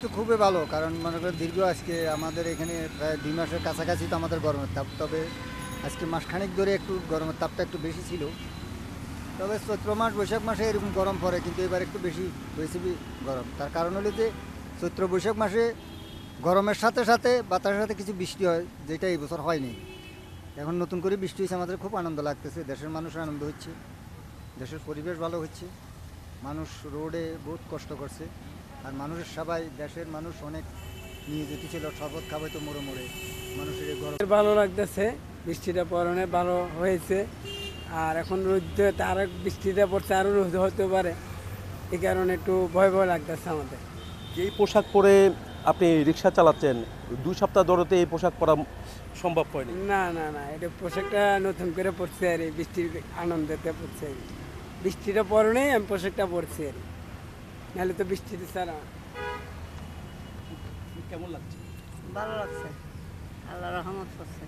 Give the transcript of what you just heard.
তো খুবই ভালো কারণ মনে করেন দীর্ঘ আজকে আমাদের এখানে প্রায় 2 মাসের কাছাকাছি তো আমাদের গরমের তাপ, তবে আজকে মাসখানেক ধরে একটু গরমের তাপটা একটু বেশি ছিল। তবে চৈত্র মাস বৈশাখ মাসে এরকম গরম পড়ে, কিন্তু এবার একটু বেশি হয়েছে গরম। তার কারণ হলো যে চৈত্র বৈশাখ মাসে গরমের সাথে সাথে বাতাসের সাথে কিছু বৃষ্টি হয়, যেটা এই বছর হয়নি। এখন নতুন করে বৃষ্টি হয়েছে, আমাদের খুব আনন্দ লাগতেছে, দেশের মানুষের আনন্দ হচ্ছে, দেশের পরিবেশ ভালো হচ্ছে। মানুষ রোডে বহুত কষ্ট করছে, আর মানুষের সবাই দেশের মানুষ অনেক নিয়ে যেতে ছিল শরবত খাবে তো মোড়ে মোড়ে মানুষের এই গরম। ভালো লাগতেছে, বৃষ্টিটা পরনে ভালো হয়েছে। আর এখন রোদ আর বৃষ্টিটা পড়ছে, আরও রোদ হতে পারে, এই কারণে একটু ভয় ভয় লাগতেছে আমাদের। যেই পোশাক পরে আপনি রিক্সা চালাচ্ছেন 2 সপ্তাহ ধরেতে এই পোশাক পরা সম্ভব হয়নি। না না না, এটা পোশাকটা নতুন করে পড়ছে আর এই বৃষ্টির আনন্দতে পড়ছে আর কি। বৃষ্টিটা পরনেই আমি পোশাকটা পরছি আর কি। নাহলে তো বৃষ্টিতে ছাড়া। কেমন লাগছে? ভালো লাগছে, আল্লাহ রহমত করছে।